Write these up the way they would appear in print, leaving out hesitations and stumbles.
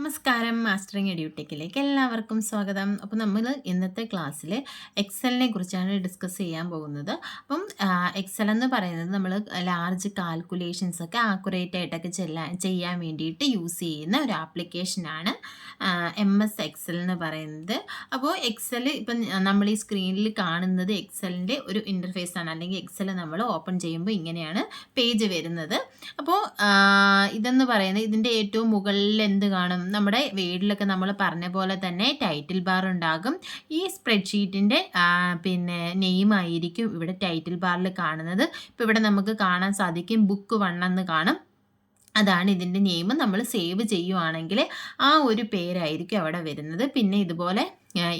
നമസ്കാരം. മാസ്റ്ററിങ് എഡ്യൂടെക്കിലേക്ക് എല്ലാവർക്കും സ്വാഗതം. അപ്പോൾ നമ്മൾ ഇന്നത്തെ ക്ലാസ്സിൽ എക്സലിനെ കുറിച്ചാണ് ഡിസ്കസ് ചെയ്യാൻ പോകുന്നത്. അപ്പം എക്സൽ എന്ന് പറയുന്നത് നമ്മൾ ലാർജ് കാൽക്കുലേഷൻസ് ഒക്കെ ആക്യുറേറ്റ് ആയിട്ടൊക്കെ ചെയ്യാൻ വേണ്ടിയിട്ട് യൂസ് ചെയ്യുന്ന ഒരു ആപ്ലിക്കേഷനാണ് MS എക്സൽ എന്ന് പറയുന്നത്. അപ്പോൾ എക്സൽ ഇപ്പം നമ്മൾ ഈ സ്ക്രീനിൽ കാണുന്നത് എക്സലിൻ്റെ ഒരു ഇൻ്റർഫേസ് ആണ്, അല്ലെങ്കിൽ എക്സൽ നമ്മൾ ഓപ്പൺ ചെയ്യുമ്പോൾ ഇങ്ങനെയാണ് പേജ് വരുന്നത്. അപ്പോൾ ഇതെന്ന് പറയുന്നത് ഇതിൻ്റെ ഏറ്റവും മുകളിൽ എന്ത് കാണും? നമ്മുടെ വേഡിലൊക്കെ നമ്മൾ പറഞ്ഞ പോലെ തന്നെ ടൈറ്റിൽ ബാർ ഉണ്ടാകും. ഈ സ്പ്രെഡ്ഷീറ്റിൻ്റെ നെയിം ആയിരിക്കും ഇവിടെ ടൈറ്റിൽ ബാറിൽ കാണുന്നത്. ഇപ്പോൾ ഇവിടെ നമുക്ക് കാണാൻ സാധിക്കും ബുക്ക് 1 എന്ന് കാണും. അതാണ് ഇതിൻ്റെ നെയിം. നമ്മൾ സേവ് ചെയ്യുവാണെങ്കിൽ ആ ഒരു പേരായിരിക്കും അവിടെ വരുന്നത്. പിന്നെ ഇതുപോലെ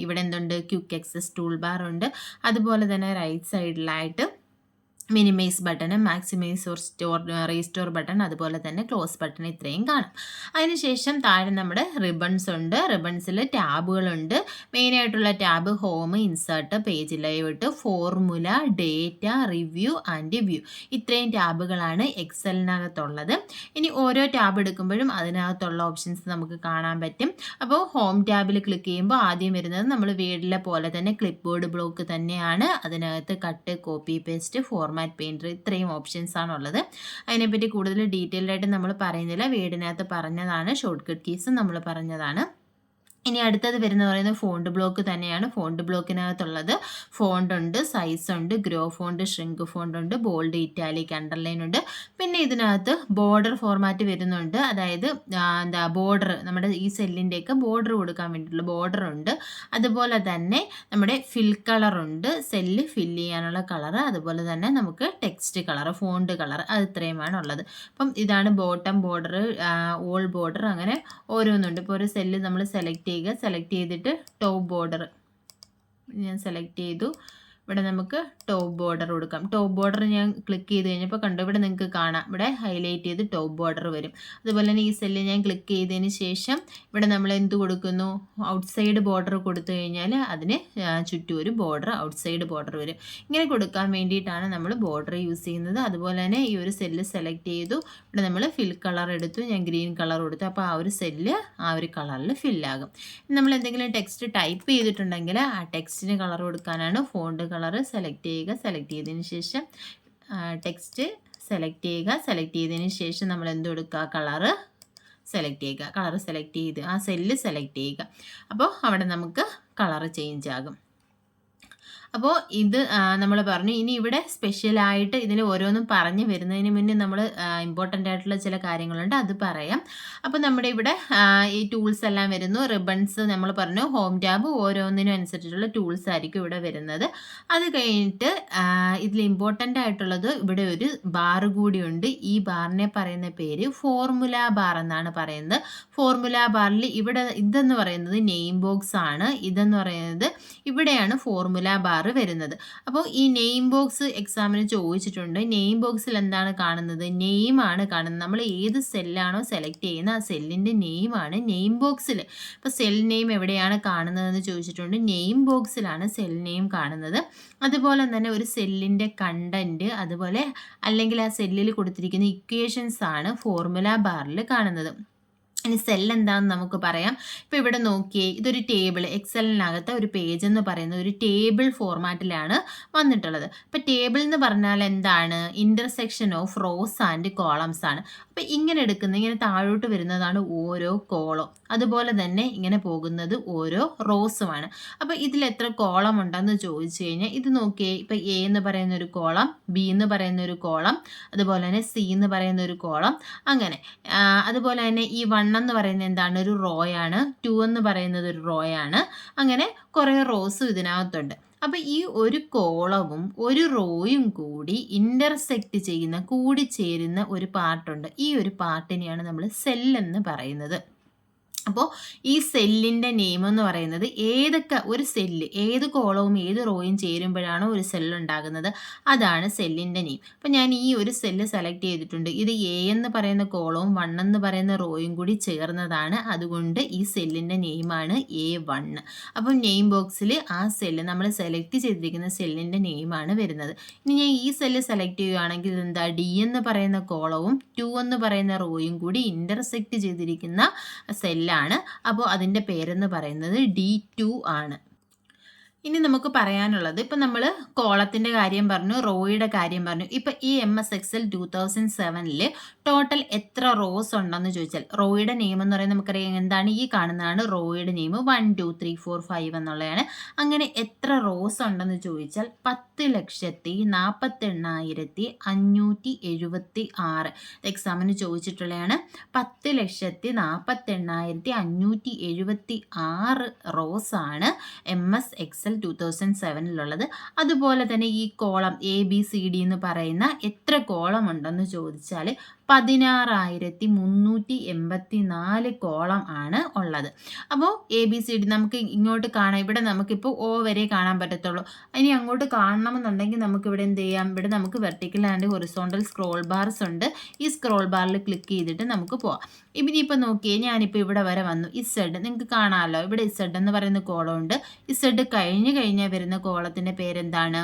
ഇവിടെ എന്തുണ്ട്, ക്വിക്ക് ആക്സസ് ടൂൾ ബാർ ഉണ്ട്. അതുപോലെ തന്നെ റൈറ്റ് സൈഡിലായിട്ട് minimise button, maximise or restore button, അതുപോലെ തന്നെ ക്ലോസ് ബട്ടൺ, ഇത്രയും കാണും. അതിനുശേഷം താഴെ നമ്മുടെ റിബൺസ് ഉണ്ട്. റിബൺസിൽ ടാബുകളുണ്ട്. മെയിനായിട്ടുള്ള tab home, insert, page layout, formula, data, review and view, ഇത്രയും ടാബുകളാണ് എക്സലിനകത്തുള്ളത്. ഇനി ഓരോ ടാബ് എടുക്കുമ്പോഴും അതിനകത്തുള്ള ഓപ്ഷൻസ് നമുക്ക് കാണാൻ പറ്റും. അപ്പോൾ ഹോം ടാബിൽ ക്ലിക്ക് ചെയ്യുമ്പോൾ ആദ്യം വരുന്നത് നമ്മൾ വേഡിലെ പോലെ തന്നെ ക്ലിപ്പ് ബോർഡ് ബ്ലോക്ക് തന്നെയാണ്. അതിനകത്ത് cut, copy, paste, format, painter, ഇത്രയും ഓപ്ഷൻസ് ആണുള്ളത്. അതിനെപ്പറ്റി കൂടുതൽ ഡീറ്റെയിൽഡ് ആയിട്ട് നമ്മൾ പറയുന്നില്ല. വേഡിനകത്ത് പറഞ്ഞതാണ്, ഷോർട്ട് കട്ട് കീസ് നമ്മൾ പറഞ്ഞതാണ്. ഇനി അടുത്തത് വരുന്നത് പറയുന്നത് ഫോണ്ട് ബ്ലോക്ക് തന്നെയാണ്. ഫോണ്ട് ബ്ലോക്കിനകത്തുള്ളത് ഫോണ്ട് ഉണ്ട്, സൈസ് ഉണ്ട്, ഗ്രോ ഫോണ്ട്, ഷ്രിങ്ക് ഫോണ്ട് ഉണ്ട്, ബോൾഡ്, ഇറ്റാലിക്, അണ്ടർലൈൻ ഉണ്ട്. പിന്നെ ഇതിനകത്ത് ബോർഡർ ഫോർമാറ്റ് വരുന്നുണ്ട്. അതായത് ബോർഡർ, നമ്മുടെ ഈ സെല്ലിൻ്റെയൊക്കെ ബോർഡർ കൊടുക്കാൻ വേണ്ടിയിട്ടുള്ള ബോർഡർ ഉണ്ട്. അതുപോലെ തന്നെ നമ്മുടെ ഫിൽ കളർ ഉണ്ട്, സെല്ല് ഫില്ല് ചെയ്യാനുള്ള കളർ. അതുപോലെ തന്നെ നമുക്ക് ടെക്സ്റ്റ് കളർ, ഫോണ്ട് കളർ, അത് ഇത്രയുമാണ് ഉള്ളത്. അപ്പം ഇതാണ് ബോട്ടം ബോർഡർ, ഓൾ ബോർഡർ, അങ്ങനെ ഓരോന്നുണ്ട്. ഇപ്പോൾ ഒരു സെല്ല് നമ്മൾ സെലക്ട് ചെയ്തിട്ട് ടോപ്പ് ബോർഡർ ഞാൻ സെലക്ട് ചെയ്തു. ഇവിടെ നമുക്ക് ടോപ്പ് ബോർഡർ കൊടുക്കാം. ടോപ്പ് ബോർഡർ ഞാൻ ക്ലിക്ക് ചെയ്ത് കഴിഞ്ഞപ്പോൾ കണ്ടു, ഇവിടെ നിങ്ങൾക്ക് കാണാം, ഇവിടെ ഹൈലൈറ്റ് ചെയ്ത് ടോപ്പ് ബോർഡർ വരും. അതുപോലെ തന്നെ ഈ സെല്ല് ഞാൻ ക്ലിക്ക് ചെയ്തതിന് ശേഷം ഇവിടെ നമ്മൾ എന്ത് കൊടുക്കുന്നു, ഔട്ട്സൈഡ് ബോർഡർ കൊടുത്തു കഴിഞ്ഞാൽ അതിന് ചുറ്റും ഒരു ബോർഡർ, ഔട്ട്സൈഡ് ബോർഡർ വരും. ഇങ്ങനെ കൊടുക്കാൻ വേണ്ടിയിട്ടാണ് നമ്മൾ ബോർഡർ യൂസ് ചെയ്യുന്നത്. അതുപോലെ തന്നെ ഈ ഒരു സെല്ല് സെലക്ട് ചെയ്തു. ഇവിടെ നമ്മൾ ഫിൽ കളർ എടുത്തു, ഞാൻ ഗ്രീൻ കളർ കൊടുത്തു. അപ്പോൾ ആ ഒരു സെല്ല് ആ ഒരു കളറിൽ ഫില്ലാകും. നമ്മൾ എന്തെങ്കിലും ടെക്സ്റ്റ് ടൈപ്പ് ചെയ്തിട്ടുണ്ടെങ്കിൽ ആ ടെക്സ്റ്റിന് കളർ കൊടുക്കാനാണ് ഫോണ്ട് കളർ സെലക്ട് ചെയ്യുക. സെലക്ട് ചെയ്തതിന് ശേഷം ടെക്സ്റ്റ് സെലക്ട് ചെയ്യുക. സെലക്ട് ചെയ്തതിന് ശേഷം നമ്മൾ എന്ത് കൊടുക്കുക, കളറ് സെലക്ട് ചെയ്യുക. കളർ സെലക്ട് ചെയ്ത് ആ സെല്ല് സെലക്ട് ചെയ്യുക. അപ്പോൾ അവിടെ നമുക്ക് കളർ ചേഞ്ച് ആകും. അപ്പോൾ ഇത് നമ്മൾ പറഞ്ഞു. ഇനി ഇവിടെ സ്പെഷ്യലായിട്ട് ഇതിൽ ഓരോന്നും പറഞ്ഞു വരുന്നതിന് മുന്നേ നമ്മൾ ഇമ്പോർട്ടൻ്റ് ആയിട്ടുള്ള ചില കാര്യങ്ങളുണ്ട്, അത് പറയാം. അപ്പോൾ നമ്മുടെ ഇവിടെ ഈ ടൂൾസ് എല്ലാം വരുന്നു. റിബൺസ് നമ്മൾ പറഞ്ഞു, ഹോം ടാബ് ഓരോന്നിനും അനുസരിച്ചിട്ടുള്ള ടൂൾസ് ആയിരിക്കും ഇവിടെ വരുന്നത്. അത് കഴിഞ്ഞിട്ട് ഇതിൽ ഇമ്പോർട്ടൻ്റ് ആയിട്ടുള്ളത് ഇവിടെ ഒരു ബാർ കൂടിയുണ്ട്. ഈ ബാറിനെ പറയുന്ന പേര് ഫോർമുല ബാർ എന്നാണ് പറയുന്നത്. ഫോർമുല ബാറിൽ ഇവിടെ ഇതെന്ന് പറയുന്നത് നെയിം ബോക്സ് ആണ്. ഇതെന്ന് പറയുന്നത് ഇവിടെയാണ് ഫോർമുല ബാർ വരുന്നത്. അപ്പോൾ ഈ നെയിം ബോക്സ് എക്സാമിന് ചോദിച്ചിട്ടുണ്ട്. നെയിം ബോക്സിൽ എന്താണ് കാണുന്നത്, നെയിം ആണ് കാണുന്നത്. നമ്മൾ ഏത് സെല്ലാണോ സെലക്ട് ചെയ്യുന്നത് ആ സെല്ലിൻ്റെ നെയിമാണ് നെയിം ബോക്സിൽ. ഇപ്പോൾ സെൽ നെയിം എവിടെയാണ് കാണുന്നതെന്ന് ചോദിച്ചിട്ടുണ്ട്. നെയിം ബോക്സിലാണ് സെൽ നെയിം കാണുന്നത്. അതുപോലെ തന്നെ ഒരു സെല്ലിൻ്റെ കണ്ടൻറ്റ്, അതുപോലെ അല്ലെങ്കിൽ ആ സെല്ലിൽ കൊടുത്തിരിക്കുന്ന ഇക്വേഷൻസ് ആണ് ഫോർമുല ബാറിൽ കാണുന്നത്. ഇനി സെൽ എന്താണെന്ന് നമുക്ക് പറയാം. ഇപ്പോൾ ഇവിടെ നോക്കിയേ, ഇതൊരു ടേബിൾ, എക്സലിനകത്ത് ഒരു പേജ് എന്ന് പറയുന്നത് ഒരു ടേബിൾ ഫോർമാറ്റിലാണ് വന്നിട്ടുള്ളത്. ഇപ്പോൾ ടേബിൾ എന്ന് പറഞ്ഞാൽ എന്താണ്, intersection of rows and columns ആണ്. അപ്പോൾ ഇങ്ങനെ എടുക്കുന്ന, ഇങ്ങനെ താഴോട്ട് വരുന്നതാണ് ഓരോ കോളം, അതുപോലെ തന്നെ ഇങ്ങനെ പോകുന്നത് ഓരോ റോസുമാണ്. അപ്പോൾ ഇതിൽ എത്ര കോളം ഉണ്ടെന്ന് ചോദിച്ചു കഴിഞ്ഞാൽ ഇത് നോക്കിയേ, ഇപ്പോൾ എ എന്ന് പറയുന്ന ഒരു കോളം, ബി എന്ന് പറയുന്ന ഒരു കോളം, അതുപോലെ തന്നെ സി എന്ന് പറയുന്ന ഒരു കോളം, അങ്ങനെ. അതുപോലെ തന്നെ ഈ 1 എന്ന് പറയുന്നത് എന്താണ്, ഒരു റോയാണ്. 2 എന്ന് പറയുന്നത് ഒരു റോയാണ്. അങ്ങനെ കുറേ റോസും ഇതിനകത്തുണ്ട്. അപ്പോൾ ഈ ഒരു കോളവും ഒരു റോയും കൂടി ഇൻ്റർസെക്റ്റ് ചെയ്യുന്ന, കൂടിച്ചേരുന്ന ഒരു പാർട്ടുണ്ട്. ഈ ഒരു പാർട്ടിനെയാണ് നമ്മൾ സെല്ലെന്ന് പറയുന്നത്. അപ്പോൾ ഈ സെല്ലിൻ്റെ നെയിം എന്ന് പറയുന്നത് ഏതൊക്കെ ഒരു സെല്ല്, ഏത് കോളവും ഏത് റോയും ചേരുമ്പോഴാണോ ഒരു സെല്ല് ഉണ്ടാകുന്നത്, അതാണ് സെല്ലിൻ്റെ നെയിം. അപ്പോൾ ഞാൻ ഈ ഒരു സെല്ല് സെലക്ട് ചെയ്തിട്ടുണ്ട്. ഇത് എ എന്ന് പറയുന്ന കോളവും 1 എന്ന് പറയുന്ന റോയും കൂടി ചേർന്നതാണ്. അതുകൊണ്ട് ഈ സെല്ലിൻ്റെ നെയിമാണ് A1. അപ്പം നെയിം ബോക്സിൽ ആ സെല്ല് നമ്മൾ സെലക്ട് ചെയ്തിരിക്കുന്ന സെല്ലിൻ്റെ നെയിമാണ് വരുന്നത്. ഇനി ഞാൻ ഈ സെല്ല് സെലക്ട് ചെയ്യുകയാണെങ്കിൽ എന്താ, ഡി എന്ന് പറയുന്ന കോളവും 2 എന്ന് പറയുന്ന റോയും കൂടി ഇൻ്റർസെക്റ്റ് ചെയ്തിരിക്കുന്ന സെല്ലാണ് ആണ്. അപ്പോൾ അതിൻ്റെ പേരെന്ന് പറയുന്നത് D2 ആണ്. ഇനി നമുക്ക് പറയാനുള്ളത്, ഇപ്പം നമ്മൾ കോളത്തിൻ്റെ കാര്യം പറഞ്ഞു, റോയുടെ കാര്യം പറഞ്ഞു. ഇപ്പം ഈ MS Excel 2007 ടോട്ടൽ എത്ര റോസ് ഉണ്ടെന്ന് ചോദിച്ചാൽ, റോയുടെ നെയിം എന്ന് പറയുന്നത് നമുക്കറിയാം എന്താണ്, ഈ കാണുന്നതാണ് റോയുടെ നെയിം. 1 2 3 4 5 എന്നുള്ളതാണ്. അങ്ങനെ എത്ര റോസ് ഉണ്ടെന്ന് ചോദിച്ചാൽ 10,48,576 എക്സാമിന് ചോദിച്ചിട്ടുള്ളതാണ്. 10,48,576 റോസാണ് MS Excel 2007 അതുപോലെ തന്നെ ഈ കോളം ABCD എന്ന് പറയുന്ന എത്ര കോളം ഉണ്ടെന്ന് ചോദിച്ചാൽ 16,384 കോളം ആണ് ഉള്ളത്. അപ്പോൾ ABCD നമുക്ക് ഇങ്ങോട്ട് കാണാം. ഇവിടെ നമുക്കിപ്പോൾ O വരെ കാണാൻ പറ്റത്തുള്ളൂ. ഇനി അങ്ങോട്ട് കാണണമെന്നുണ്ടെങ്കിൽ നമുക്ക് ഇവിടെ എന്ത് ചെയ്യാം, ഇവിടെ നമുക്ക് vertical and horizontal scroll bars ഉണ്ട്. ഈ സ്ക്രോൾ ബാറിൽ ക്ലിക്ക് ചെയ്തിട്ട് നമുക്ക് പോവാം. ഇനിയിപ്പോൾ നോക്കിയേ, ഞാനിപ്പോൾ ഇവിടെ വരെ വന്നു. Z നിങ്ങൾക്ക് കാണാമല്ലോ, ഇവിടെ Z എന്ന് പറയുന്ന കോളം ഉണ്ട്. Z കഴിഞ്ഞാൽ വരുന്ന കോളത്തിൻ്റെ പേരെന്താണ്?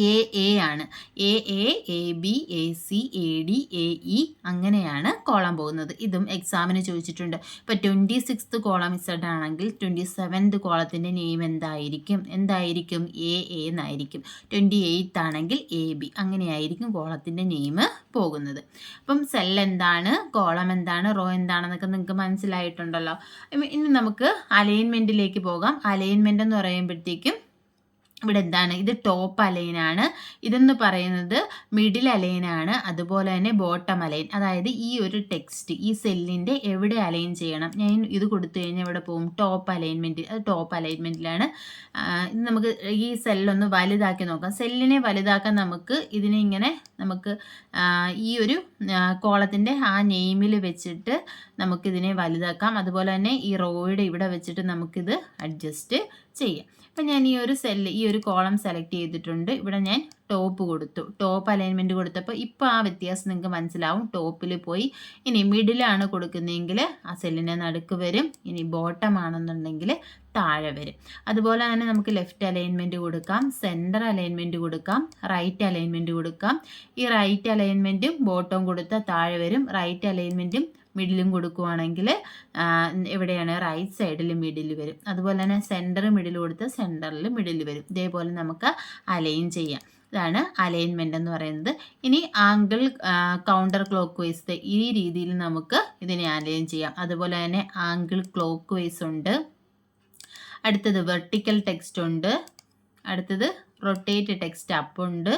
AA ആണ്. AA, AB, AC, AD, AE അങ്ങനെയാണ് കോളം പോകുന്നത്. ഇതും എക്സാമിന് ചോദിച്ചിട്ടുണ്ട്. ഇപ്പോൾ 26th കോളം Z ആണെങ്കിൽ 27th കോളത്തിൻ്റെ നെയിം എന്തായിരിക്കും? AA എന്നായിരിക്കും. 28th ആണെങ്കിൽ AB, അങ്ങനെയായിരിക്കും കോളത്തിൻ്റെ നെയിം പോകുന്നത്. അപ്പം സെൽ എന്താണ്, കോളം എന്താണ്, റോ എന്താണെന്നൊക്കെ നിങ്ങൾക്ക് മനസ്സിലായിട്ടുണ്ടല്ലോ. ഇനി നമുക്ക് അലൈൻമെൻറ്റിലേക്ക് പോകാം. അലൈൻമെൻറ്റ് എന്ന് പറയുമ്പോഴത്തേക്കും ഇവിടെ എന്താണ്, ഇത് ടോപ്പ് അലൈനാണ്, ഇതെന്ന് പറയുന്നത് മിഡിൽ അലൈനാണ്, അതുപോലെ തന്നെ ബോട്ടം അലൈൻ. അതായത് ഈ ഒരു ടെക്സ്റ്റ് ഈ സെല്ലിൻ്റെ എവിടെ അലൈൻ ചെയ്യണം, ഞാൻ ഇത് കൊടുത്തു കഴിഞ്ഞാൽ എവിടെ പോകും? Top alignment. അത് ടോപ്പ് അലൈൻമെൻറ്റിലാണ്. ഇത് നമുക്ക് ഈ സെല്ലൊന്ന് വലുതാക്കി നോക്കാം. സെല്ലിനെ വലുതാക്കാൻ നമുക്ക് ഇതിനെ ഇങ്ങനെ നമുക്ക് ഈ ഒരു കോളത്തിൻ്റെ ആ നെയിമിൽ വെച്ചിട്ട് നമുക്കിതിനെ വലുതാക്കാം. അതുപോലെ തന്നെ ഈ റോയുടെ ഇവിടെ വെച്ചിട്ട് നമുക്കിത് അഡ്ജസ്റ്റ് ചെയ്യാം. അപ്പം ഞാൻ ഈ ഒരു കോളം സെലക്ട് ചെയ്തിട്ടുണ്ട്. ഇവിടെ ഞാൻ ടോപ്പ് കൊടുത്തു, ടോപ്പ് അലൈൻമെൻറ്റ് കൊടുത്തപ്പോൾ ഇപ്പോൾ ആ വ്യത്യാസം നിങ്ങൾക്ക് മനസ്സിലാവും. ടോപ്പിൽ പോയി. ഇനി മിഡിലാണ് കൊടുക്കുന്നതെങ്കിൽ ആ സെല്ലിൻ്റെ നടുക്ക് വരും. ഇനി ബോട്ടം ആണെന്നുണ്ടെങ്കിൽ താഴെ വരും. അതുപോലെ തന്നെ നമുക്ക് ലെഫ്റ്റ് അലൈൻമെൻറ്റ് കൊടുക്കാം, സെൻറ്റർ അലൈൻമെൻറ്റ് കൊടുക്കാം, റൈറ്റ് അലൈൻമെൻറ്റ് കൊടുക്കാം. ഈ റൈറ്റ് അലൈൻമെൻറ്റും ബോട്ടവും കൊടുത്താൽ താഴെ വരും. റൈറ്റ് അലൈൻമെൻറ്റും മിഡിലും കൊടുക്കുവാണെങ്കിൽ എവിടെയാണ്? റൈറ്റ് സൈഡിൽ മിഡിൽ വരും. അതുപോലെ തന്നെ സെൻറ്റർ മിഡിൽ കൊടുത്ത് സെൻറ്ററിൽ മിഡിൽ വരും. ഇതേപോലെ നമുക്ക് അലൈൻ ചെയ്യാം. ഇതാണ് അലൈൻമെൻ്റ് എന്ന് പറയുന്നത്. ഇനി ആംഗിൾ കൗണ്ടർ ക്ലോക്ക് വൈസ് ഈ രീതിയിൽ നമുക്ക് ഇതിനെ അലൈൻ ചെയ്യാം. അതുപോലെ തന്നെ ആംഗിൾ ക്ലോക്ക് വൈസ് ഉണ്ട്. അടുത്തത് വെർട്ടിക്കൽ ടെക്സ്റ്റ് ഉണ്ട്. അടുത്തത് റൊട്ടേറ്റ് ടെക്സ്റ്റ് അപ്പ് ഉണ്ട്.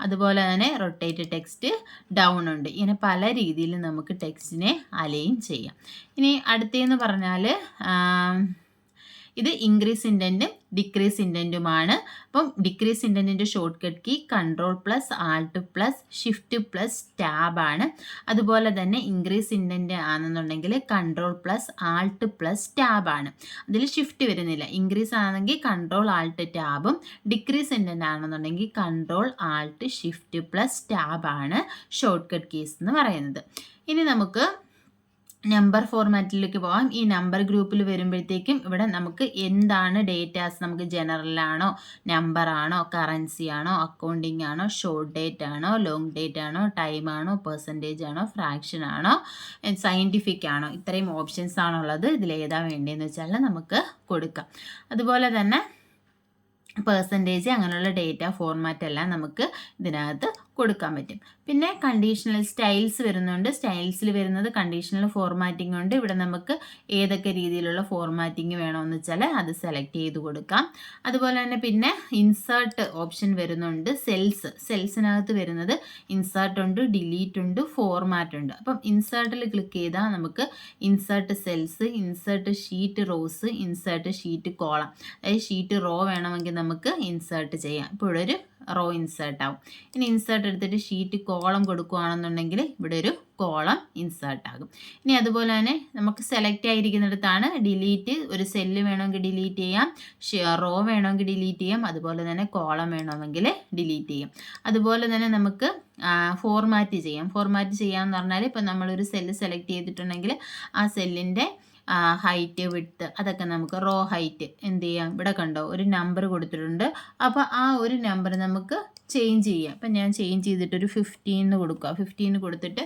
അതുപോലെ തന്നെ റൊട്ടേറ്റ് ടെക്സ്റ്റ് ഡൗൺ ഉണ്ട്. ഇങ്ങനെ പല രീതിയിൽ നമുക്ക് ടെക്സ്റ്റിനെ അലൈൻ ചെയ്യാം. ഇനി അടുത്തതെന്ന് പറഞ്ഞാൽ ഇത് ഇൻക്രീസ് ഇൻഡൻറ്റും ഡിക്രീസ് ഇൻഡൻറ്റുമാണ്. അപ്പം ഡിക്രീസ് ഇൻഡൻറ്റിൻ്റെ ഷോർട്ട് കട്ട് കീ Ctrl+Alt+Shift+Tab ആണ്. അതുപോലെ തന്നെ ഇൻക്രീസ് ഇൻഡൻറ്റ് ആണെന്നുണ്ടെങ്കിൽ Ctrl+Alt+Tab ആണ്. അതിൽ ഷിഫ്റ്റ് വരുന്നില്ല. ഇൻക്രീസ് ആണെങ്കിൽ Ctrl+Alt+Tabഉം, ഡിക്രീസ് ഇൻഡൻറ്റ് ആണെന്നുണ്ടെങ്കിൽ Ctrl+Alt+Shift+Tab ആണ് ഷോർട്ട് കട്ട് കീസ് എന്ന് പറയുന്നത്. ഇനി നമുക്ക് നമ്പർ ഫോർമാറ്റിലേക്ക് പോകാം. ഈ നമ്പർ ഗ്രൂപ്പിൽ വരുമ്പോഴത്തേക്കും ഇവിടെ നമുക്ക് എന്താണ് ഡേറ്റാസ്, നമുക്ക് ജനറലാണോ, നമ്പർ ആണോ, കറൻസി ആണോ, അക്കൗണ്ടിങ് ആണോ, ഷോർട്ട് ഡേറ്റ് ആണോ, ലോങ് ഡേറ്റ് ആണോ, ടൈം ആണോ, പെർസെൻറ്റേജ് ആണോ, ഫ്രാക്ഷൻ ആണോ, സയൻറ്റിഫിക് ആണോ, ഇത്രയും ഓപ്ഷൻസ് ആണുള്ളത്. ഇതിലേതാ വേണ്ടതെന്ന് വെച്ചാൽ നമുക്ക് കൊടുക്കാം. അതുപോലെ തന്നെ പെർസെൻറ്റേജ് അങ്ങനെയുള്ള ഡേറ്റ ഫോർമാറ്റ് എല്ലാം നമുക്ക് ഇതിനകത്ത് കൊടുക്കാൻ പറ്റും. പിന്നെ കണ്ടീഷണൽ സ്റ്റൈൽസ് വരുന്നുണ്ട്. സ്റ്റൈൽസിൽ വരുന്നത് കണ്ടീഷണൽ ഫോർമാറ്റിംഗ് ഉണ്ട്. ഇവിടെ നമുക്ക് ഏതൊക്കെ രീതിയിലുള്ള ഫോർമാറ്റിംഗ് വേണമെന്ന് വെച്ചാൽ അത് സെലക്ട് ചെയ്ത് കൊടുക്കാം. അതുപോലെ തന്നെ പിന്നെ ഇൻസേർട്ട് ഓപ്ഷൻ വരുന്നുണ്ട്. സെൽസിനകത്ത് വരുന്നത് ഇൻസേർട്ട് ഉണ്ട്, ഡിലീറ്റ് ഉണ്ട്, ഫോർമാറ്റ് ഉണ്ട്. അപ്പം ഇൻസേർട്ടിൽ ക്ലിക്ക് ചെയ്താൽ നമുക്ക് insert cells, insert sheet rose, insert sheet column, അതായത് ഷീറ്റ് റോ വേണമെങ്കിൽ നമുക്ക് ഇൻസേർട്ട് ചെയ്യാം. ഇപ്പോൾ ഇവിടെ ഒരു റോ ഇൻസേർട്ട് ആവും. ഇനി ഇൻസേർട്ട് എടുത്തിട്ട് ഷീറ്റ് കോളം കൊടുക്കുകയാണെന്നുണ്ടെങ്കിൽ ഇവിടെ ഒരു കോളം ഇൻസേർട്ട് ആകും. ഇനി അതുപോലെ തന്നെ നമുക്ക് സെലക്ട് ആയിരിക്കുന്നിടത്താണ് ഡിലീറ്റ്, ഒരു സെല്ല് വേണമെങ്കിൽ ഡിലീറ്റ് ചെയ്യാം, റോ വേണമെങ്കിൽ ഡിലീറ്റ് ചെയ്യാം, അതുപോലെ തന്നെ കോളം വേണമെങ്കിൽ ഡിലീറ്റ് ചെയ്യാം. അതുപോലെ തന്നെ നമുക്ക് ഫോർമാറ്റ് ചെയ്യാം. ഫോർമാറ്റ് ചെയ്യാമെന്ന് പറഞ്ഞാൽ ഇപ്പോൾ നമ്മളൊരു സെല്ല് സെലക്ട് ചെയ്തിട്ടുണ്ടെങ്കിൽ ആ സെല്ലിൻ്റെ ഹൈറ്റ്, വിഡ്ത്ത് അതൊക്കെ നമുക്ക് റോ ഹൈറ്റ് എന്ത് ചെയ്യാം, ഇവിടെ കണ്ടോ ഒരു നമ്പർ കൊടുത്തിട്ടുണ്ട്. അപ്പോൾ ആ ഒരു നമ്പർ നമുക്ക് ചേഞ്ച് ചെയ്യാം. അപ്പം ഞാൻ ചേഞ്ച് ചെയ്തിട്ടൊരു 15 കൊടുക്കുക. 15 കൊടുത്തിട്ട്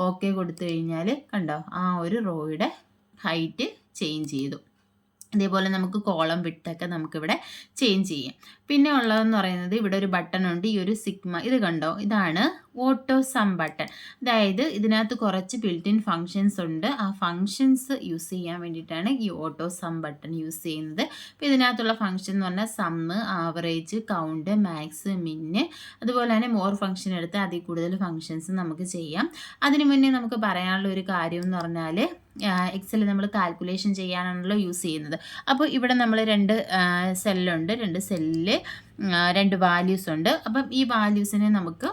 ഓക്കെ കൊടുത്തു കഴിഞ്ഞാൽ കണ്ടോ ആ ഒരു റോയുടെ ഹൈറ്റ് ചേഞ്ച് ചെയ്തു. ഇതേപോലെ നമുക്ക് കോളം വിട്ടൊക്കെ നമുക്കിവിടെ ചേഞ്ച് ചെയ്യാം. പിന്നെ ഉള്ളതെന്ന് പറയുന്നത് ഇവിടെ ഒരു ബട്ടൺ ഉണ്ട്, ഈ ഒരു സിഗ്മ, ഇത് കണ്ടോ, ഇതാണ് ഓട്ടോ സം ബട്ടൺ. അതായത് ഇതിനകത്ത് കുറച്ച് ബിൽറ്റ് ഇൻ ഫങ്ഷൻസ് ഉണ്ട്. ആ ഫങ്ഷൻസ് യൂസ് ചെയ്യാൻ വേണ്ടിയിട്ടാണ് ഈ ഓട്ടോ സം ബട്ടൺ യൂസ് ചെയ്യുന്നത്. അപ്പോൾ ഇതിനകത്തുള്ള ഫങ്ഷൻ എന്ന് പറഞ്ഞാൽ സമ്മ്, ആവറേജ്, കൗണ്ട്, മാക്സ്, മിന്ന്, അതുപോലെ തന്നെ മോർ ഫങ്ഷൻ എടുത്ത് അതിൽ കൂടുതൽ ഫങ്ഷൻസ് നമുക്ക് ചെയ്യാം. അതിനു മുന്നേ നമുക്ക് പറയാനുള്ള ഒരു കാര്യം എന്ന് പറഞ്ഞാൽ എക്സൽ നമ്മൾ കാൽക്കുലേഷൻ ചെയ്യാനാണല്ലോ യൂസ് ചെയ്യുന്നത്. അപ്പോൾ ഇവിടെ നമ്മൾ 2 സെല്ലുണ്ട്, 2 സെല്ലിൽ 2 വാല്യൂസ് ഉണ്ട്. അപ്പം ഈ വാല്യൂസിനെ നമുക്ക്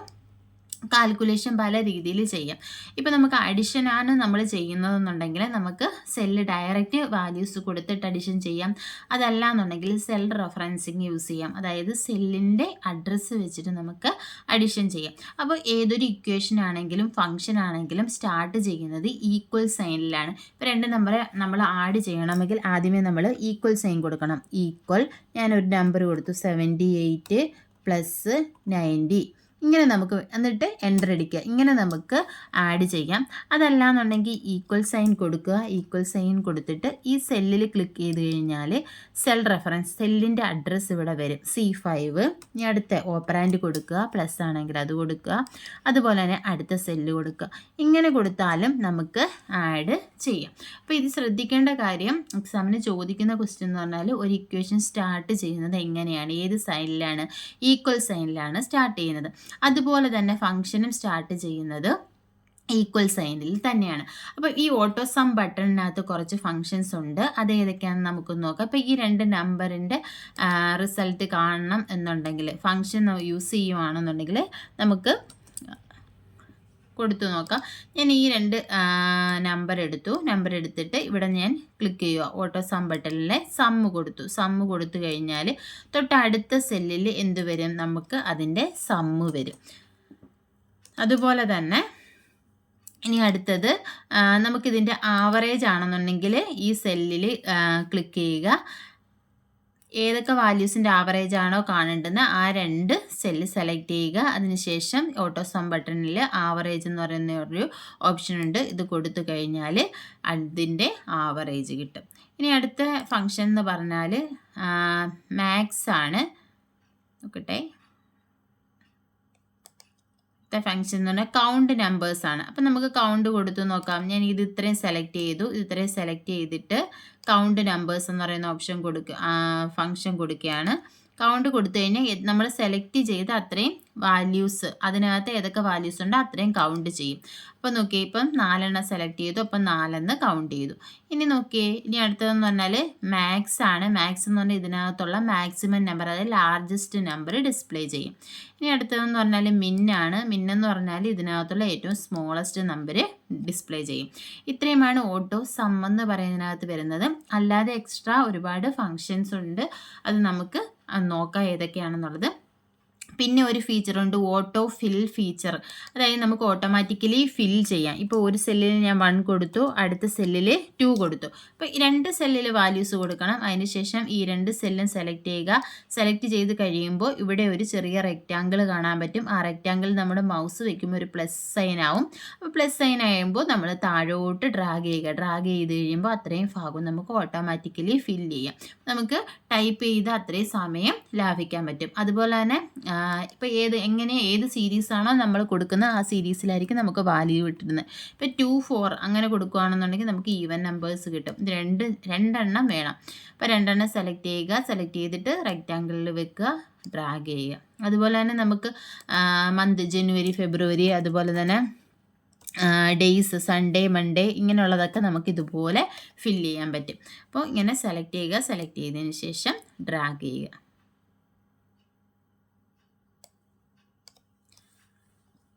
കാൽക്കുലേഷൻ പല രീതിയിൽ ചെയ്യാം. ഇപ്പോൾ നമുക്ക് അഡിഷനാണ് നമ്മൾ ചെയ്യുന്നതെന്നുണ്ടെങ്കിൽ നമുക്ക് സെല്ല് ഡയറക്റ്റ് വാല്യൂസ് കൊടുത്തിട്ട് അഡിഷൻ ചെയ്യാം. അതല്ല എന്നുണ്ടെങ്കിൽ സെൽ റെഫറൻസിങ് യൂസ് ചെയ്യാം. അതായത് സെല്ലിൻ്റെ അഡ്രസ്സ് വെച്ചിട്ട് നമുക്ക് അഡിഷൻ ചെയ്യാം. അപ്പോൾ ഏതൊരു ഇക്വേഷൻ ആണെങ്കിലും ഫംഗ്ഷൻ ആണെങ്കിലും സ്റ്റാർട്ട് ചെയ്യുന്നത് ഈക്വൽ സൈനിലാണ്. ഇപ്പോൾ 2 നമ്പർ നമ്മൾ ആഡ് ചെയ്യണമെങ്കിൽ ആദ്യമേ നമ്മൾ ഈക്വൽ സൈൻ കൊടുക്കണം. ഈക്വൽ, ഞാനൊരു നമ്പർ കൊടുത്തു 78 + 90, ഇങ്ങനെ നമുക്ക് എന്നിട്ട് എൻ്റർ അടിക്കുക. ഇങ്ങനെ നമുക്ക് ആഡ് ചെയ്യാം. അതല്ലാന്നുണ്ടെങ്കിൽ ഈക്വൽ സൈൻ കൊടുക്കുക. ഈക്വൽ സൈൻ കൊടുത്തിട്ട് ഈ സെല്ലിൽ ക്ലിക്ക് ചെയ്ത് കഴിഞ്ഞാൽ സെൽ റെഫറൻസ്, സെല്ലിൻ്റെ അഡ്രസ്സ് ഇവിടെ വരും, C5. ഇനി അടുത്ത ഓപ്പറാൻഡ് കൊടുക്കുക, പ്ലസ് ആണെങ്കിൽ അത് കൊടുക്കുക, അതുപോലെ തന്നെ അടുത്ത സെല്ല് കൊടുക്കുക. ഇങ്ങനെ കൊടുത്താലും നമുക്ക് ആഡ് ചെയ്യാം. അപ്പോൾ ഇത് ശ്രദ്ധിക്കേണ്ട കാര്യം, എക്സാമിന് ചോദിക്കുന്ന ക്വസ്റ്റ്യൻ എന്ന് പറഞ്ഞാൽ ഒരു ഇക്വേഷൻ സ്റ്റാർട്ട് ചെയ്യുന്നത് എങ്ങനെയാണ്, ഏത് സൈനിലാണ്, ഈക്വൽ സൈനിലാണ് സ്റ്റാർട്ട് ചെയ്യുന്നത്. അതുപോലെ തന്നെ ഫംഗ്ഷനും സ്റ്റാർട്ട് ചെയ്യുന്നത് ഈക്വൽ സൈനിൽ തന്നെയാണ്. അപ്പോൾ ഈ ഓട്ടോ സം ബട്ടണിനകത്ത് കുറച്ച് ഫങ്ഷൻസ് ഉണ്ട്. അത് ഏതൊക്കെയാണെന്ന് നമുക്ക് നോക്കാം. അപ്പോൾ ഈ 2 നമ്പറിൻ്റെ റിസൾട്ട് കാണണം എന്നുണ്ടെങ്കിൽ, ഫങ്ഷൻ യൂസ് ചെയ്യുവാണെന്നുണ്ടെങ്കിൽ നമുക്ക് കൊടുത്തു നോക്കാം. ഞാൻ ഈ 2 നമ്പർ എടുത്തിട്ട് ഇവിടെ ഞാൻ ക്ലിക്ക് ചെയ്യുക. ഓട്ടോ സം ബട്ടണിലെ സമ്മ് കൊടുത്തു കഴിഞ്ഞാൽ തൊട്ടടുത്ത സെല്ലിൽ എന്ത് വരും, നമുക്ക് അതിൻ്റെ സമ്മ് വരും. അതുപോലെ തന്നെ ഇനി അടുത്തത് നമുക്കിതിൻ്റെ ആവറേജ് ആണെന്നുണ്ടെങ്കിൽ ഈ സെല്ലിൽ ക്ലിക്ക് ചെയ്യുക. ഏതൊക്കെ വാല്യൂസിൻ്റെ ആവറേജ് ആണോ കാണേണ്ടത് ആ 2 സെല്ല് സെലക്ട് ചെയ്യുക. അതിനുശേഷം ഓട്ടോ സം ബട്ടണിൽ ആവറേജ് എന്ന് പറയുന്ന ഒരു ഓപ്ഷൻ ഉണ്ട്. ഇത് കൊടുത്തു കഴിഞ്ഞാൽ അതിൻ്റെ ആവറേജ് കിട്ടും. ഇനി അടുത്ത ഫങ്ഷൻ എന്ന് പറഞ്ഞാൽ മാക്സ് ആണ്. നോക്കട്ടെ, ഫങ്ഷൻ എന്ന് പറഞ്ഞാൽ കൗണ്ട് നമ്പേഴ്സ് ആണ്. അപ്പം നമുക്ക് കൗണ്ട് കൊടുത്തു നോക്കാം. ഞാൻ ഇത് ഇത്രയും സെലക്ട് ചെയ്തിട്ട് കൗണ്ട് നമ്പേഴ്സ് എന്ന് പറയുന്ന ഓപ്ഷൻ ഫങ്ഷൻ കൊടുക്കുകയാണ്. കൗണ്ട് കൊടുത്തു കഴിഞ്ഞാൽ നമ്മൾ സെലക്ട് ചെയ്ത് അത്രയും വാല്യൂസ്, അതിനകത്ത് ഏതൊക്കെ വാല്യൂസ് ഉണ്ടോ അത്രയും കൗണ്ട് ചെയ്യും. അപ്പോൾ നോക്കിയേ, ഇപ്പം 4 സെലക്ട് ചെയ്തു, അപ്പം 4 കൗണ്ട് ചെയ്തു. ഇനി നോക്കിയേ, ഇനി അടുത്തതെന്ന് പറഞ്ഞാൽ മാക്സ് ആണ്. മാക്സ് എന്ന് പറഞ്ഞാൽ ഇതിനകത്തുള്ള മാക്സിമം നമ്പർ, അതായത് ലാർജസ്റ്റ് നമ്പർ ഡിസ്പ്ലേ ചെയ്യും. ഇനി അടുത്തതെന്ന് പറഞ്ഞാൽ മിന്നാണ്. മിന്നെന്ന് പറഞ്ഞാൽ ഇതിനകത്തുള്ള ഏറ്റവും സ്മോളസ്റ്റ് നമ്പർ ഡിസ്പ്ലേ ചെയ്യും. ഇത്രയുമാണ് ഓട്ടോ സം എന്ന് പറയുന്നതിനകത്ത് വരുന്നത്. അല്ലാതെ എക്സ്ട്രാ ഒരുപാട് ഫങ്ഷൻസ് ഉണ്ട്. അത് നമുക്ക് നോക്കാം ഏതൊക്കെയാണെന്നുള്ളത്. പിന്നെ ഒരു ഫീച്ചറുണ്ട്, ഓട്ടോ ഫിൽ ഫീച്ചർ. അതായത് നമുക്ക് ഓട്ടോമാറ്റിക്കലി ഫിൽ ചെയ്യാം. ഇപ്പോൾ ഒരു സെല്ലിൽ ഞാൻ 1 കൊടുത്തു, അടുത്ത സെല്ലിൽ 2 കൊടുത്തു. അപ്പോൾ 2 സെല്ലിൽ വാല്യൂസ് കൊടുക്കണം. അതിനുശേഷം ഈ 2 സെല്ലും സെലക്ട് ചെയ്യുക. സെലക്ട് ചെയ്ത് കഴിയുമ്പോൾ ഇവിടെ ഒരു ചെറിയ റെക്റ്റാങ്കിൾ കാണാൻ പറ്റും. ആ റെക്റ്റാങ്കിൾ നമ്മുടെ മൗസ് വയ്ക്കുമ്പോൾ ഒരു പ്ലസ് സൈൻ ആവും. അപ്പോൾ പ്ലസ് സൈൻ ആകുമ്പോൾ നമ്മൾ താഴോട്ട് ഡ്രാഗ് ചെയ്യുക. ഡ്രാഗ് ചെയ്ത് കഴിയുമ്പോൾ അത്രയും ഭാഗം നമുക്ക് ഓട്ടോമാറ്റിക്കലി ഫിൽ ചെയ്യാം. നമുക്ക് ടൈപ്പ് ചെയ്ത് അത്രയും സമയം ലാഭിക്കാൻ പറ്റും. അതുപോലെ തന്നെ ഇപ്പോൾ ഏത് സീരീസാണോ നമ്മൾ കൊടുക്കുന്നത് ആ സീരീസിലായിരിക്കും നമുക്ക് വാല്യൂ കിട്ടുന്നത്. ഇപ്പോൾ 2, 4 അങ്ങനെ കൊടുക്കുകയാണെന്നുണ്ടെങ്കിൽ നമുക്ക് ഈവൻ നമ്പേഴ്സ് കിട്ടും. ഇത് 2 വേണം. അപ്പോൾ 2 സെലക്ട് ചെയ്യുക. സെലക്ട് ചെയ്തിട്ട് റെക്റ്റാങ്കിളിൽ വെക്കുക, ഡ്രാഗ് ചെയ്യുക. അതുപോലെ തന്നെ നമുക്ക് മന്ത്, ജനുവരി, ഫെബ്രുവരി, അതുപോലെ തന്നെ ഡേയ്സ്, സൺഡേ, മൺഡേ, ഇങ്ങനെയുള്ളതൊക്കെ നമുക്ക് ഇതുപോലെ ഫിൽ ചെയ്യാൻ പറ്റും. അപ്പോൾ ഇങ്ങനെ സെലക്ട് ചെയ്യുക. സെലക്ട് ചെയ്തതിന് ശേഷം ഡ്രാഗ് ചെയ്യുക.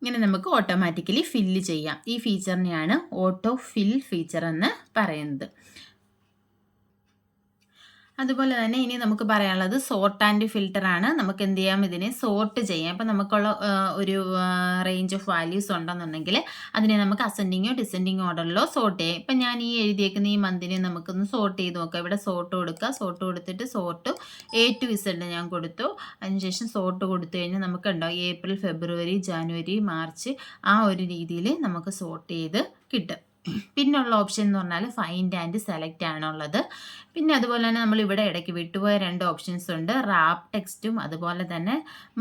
ഇങ്ങനെ നമുക്ക് ഓട്ടോമാറ്റിക്കലി ഫില്ല് ചെയ്യാം. ഈ ഫീച്ചറിനെയാണ് ഓട്ടോ ഫിൽ ഫീച്ചർ എന്ന് പറയുന്നത്. അതുപോലെ തന്നെ ഇനി നമുക്ക് പറയാനുള്ളത് സോർട്ട് ആൻഡ് ഫിൽറ്റർ ആണ്. നമുക്ക് എന്ത് ചെയ്യാം, ഇതിനെ സോർട്ട് ചെയ്യാം. അപ്പോൾ നമുക്കുള്ള ഒരു റേഞ്ച് ഓഫ് വാല്യൂസ് ഉണ്ടെന്നുണ്ടെങ്കിൽ അതിനെ നമുക്ക് അസെൻഡിങ്ങോ ഡിസെൻഡിങ്ങോ ഓർഡറിലോ സോർട്ട് ചെയ്യാം. ഇപ്പം ഞാൻ ഈ എഴുതിയേക്കുന്ന ഈ മന്തിനെ നമുക്കൊന്ന് സോർട്ട് ചെയ്ത് നോക്കാം. ഇവിടെ സോർട്ട് കൊടുക്കുക. സോർട്ട് കൊടുത്തിട്ട് സോർട്ട് A to Z ഞാൻ കൊടുത്തു. അതിനുശേഷം സോർട്ട് കൊടുത്തു കഴിഞ്ഞാൽ നമുക്കുണ്ടാവും ഏപ്രിൽ, ഫെബ്രുവരി, ജാനുവരി, മാർച്ച്, ആ ഒരു രീതിയിൽ നമുക്ക് സോർട്ട് ചെയ്ത് കിട്ടും. പിന്നുള്ള ഓപ്ഷൻ എന്ന് പറഞ്ഞാൽ ഫൈൻഡ് ആൻഡ് സെലക്ട് ആണുള്ളത്. പിന്നെ അതുപോലെ തന്നെ നമ്മൾ ഇവിടെ ഇടയ്ക്ക് വിട്ടുപോയ 2 ഓപ്ഷൻസ് ഉണ്ട്. റാപ്പ് ടെക്സ്റ്റും അതുപോലെ തന്നെ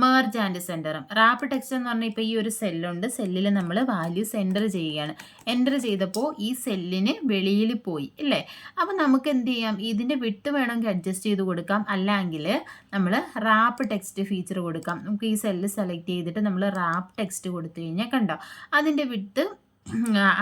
മെർജ് ആൻഡ് സെൻറ്ററും. റാപ്പ് ടെക്സ്റ്റ് എന്ന് പറഞ്ഞാൽ ഇപ്പോൾ ഈ ഒരു സെല്ലുണ്ട്, സെല്ലിൽ നമ്മൾ വാല്യൂസ് എൻ്റർ ചെയ്യുകയാണ്. എൻ്റർ ചെയ്തപ്പോൾ ഈ സെല്ലിന് വെളിയിൽ പോയി ഇല്ലേ. അപ്പോൾ നമുക്ക് എന്ത് ചെയ്യാം, ഇതിൻ്റെ വിട്ട് വേണമെങ്കിൽ അഡ്ജസ്റ്റ് ചെയ്ത് കൊടുക്കാം, അല്ലെങ്കിൽ നമ്മൾ റാപ്പ് ടെക്സ്റ്റ് ഫീച്ചർ കൊടുക്കാം. നമുക്ക് ഈ സെല്ല് സെലക്ട് ചെയ്തിട്ട് നമ്മൾ റാപ്പ് ടെക്സ്റ്റ് കൊടുത്തു കഴിഞ്ഞാൽ കണ്ടോ അതിൻ്റെ വിട്ട്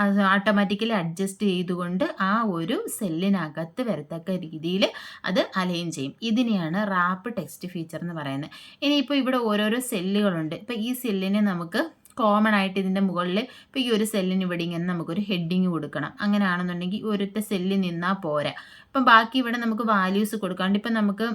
അത് ഓട്ടോമാറ്റിക്കലി അഡ്ജസ്റ്റ് ചെയ്തുകൊണ്ട് ആ ഒരു സെല്ലിനകത്ത് വരത്തക്ക രീതിയിൽ അത് അലൈൻ ചെയ്യും. ഇതിനെയാണ് റാപ്പ് ടെക്സ്റ്റ് ഫീച്ചർ എന്ന് പറയുന്നത്. ഇനിയിപ്പോൾ ഇവിടെ ഓരോരോ സെല്ലുകളുണ്ട്. ഇപ്പോൾ ഈ സെല്ലിനെ നമുക്ക് കോമൺ ആയിട്ട് ഇതിൻ്റെ മുകളിൽ ഇപ്പോൾ ഈ ഒരു സെല്ലിന് ഇവിടെ ഇങ്ങനെ നമുക്കൊരു ഹെഡിങ് കൊടുക്കണം. അങ്ങനെയാണെന്നുണ്ടെങ്കിൽ ഒരൊറ്റ സെല്ലിൽ നിന്നാൽ പോരാ. ഇപ്പം ബാക്കി ഇവിടെ നമുക്ക് വാല്യൂസ് കൊടുക്കാണ്ട് ഇപ്പം നമുക്ക്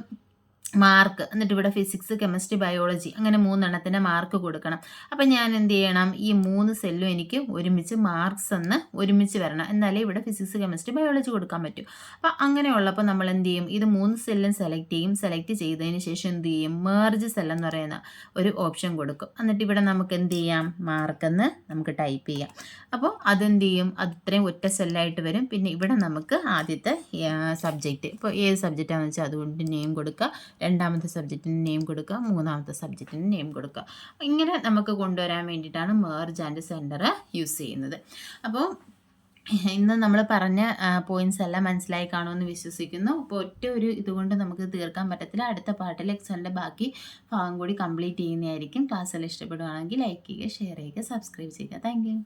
മാർക്ക്, എന്നിട്ട് ഇവിടെ ഫിസിക്സ്, കെമിസ്ട്രി, ബയോളജി അങ്ങനെ 3 മാർക്ക് കൊടുക്കണം. അപ്പം ഞാൻ എന്ത് ചെയ്യണം, ഈ 3 സെല്ലും എനിക്ക് ഒരുമിച്ച് മാർക്സ് എന്ന് ഒരുമിച്ച് വരണം, എന്നാലേ ഇവിടെ ഫിസിക്സ്, കെമിസ്ട്രി, ബയോളജി കൊടുക്കാൻ പറ്റും. അപ്പം അങ്ങനെയുള്ളപ്പോൾ നമ്മൾ എന്ത് ചെയ്യും, ഇത് 3 സെല്ലും സെലക്ട് ചെയ്യും. സെലക്ട് ചെയ്തതിന് ശേഷം എന്ത് ചെയ്യും, മേർജ് സെൽ എന്ന് പറയുന്ന ഒരു ഓപ്ഷൻ കൊടുക്കും. എന്നിട്ട് ഇവിടെ നമുക്ക് എന്ത് ചെയ്യാം, മാർക്കെന്ന് നമുക്ക് ടൈപ്പ് ചെയ്യാം. അപ്പോൾ അതെന്ത് ചെയ്യും, അത് ഇത്രയും ഒറ്റ സെല്ലായിട്ട് വരും. പിന്നെ ഇവിടെ നമുക്ക് ആദ്യത്തെ സബ്ജക്റ്റ്, ഇപ്പോൾ ഏത് സബ്ജക്റ്റാണെന്ന് വെച്ചാൽ അതുകൊണ്ട് നെയിം കൊടുക്കുക, രണ്ടാമത്തെ സബ്ജക്റ്റിന് നെയിം കൊടുക്കുക, മൂന്നാമത്തെ സബ്ജക്റ്റിന് നെയിം കൊടുക്കുക. ഇങ്ങനെ നമുക്ക് കൊണ്ടുവരാൻ വേണ്ടിയിട്ടാണ് മെർജ് ആൻഡ് സെൻറ്റർ യൂസ് ചെയ്യുന്നത്. അപ്പോൾ ഇന്ന് നമ്മൾ പറഞ്ഞ പോയിന്റ്സ് എല്ലാം മനസ്സിലായി കാണുമെന്ന് വിശ്വസിക്കുന്നു. അപ്പോൾ ഒറ്റ ഒരു ഇതുകൊണ്ട് നമുക്ക് തീർക്കാൻ പറ്റത്തില്ല. അടുത്ത പാർട്ടിൽ എക്സലിൻ്റെ ബാക്കി ഭാഗം കൂടി കംപ്ലീറ്റ് ചെയ്യുന്നതായിരിക്കും. ക്ലാസ്സെല്ലാം ഇഷ്ടപ്പെടുകയാണെങ്കിൽ ലൈക്ക് ചെയ്യുക, ഷെയർ ചെയ്യുക, സബ്സ്ക്രൈബ് ചെയ്യുക. Thank you.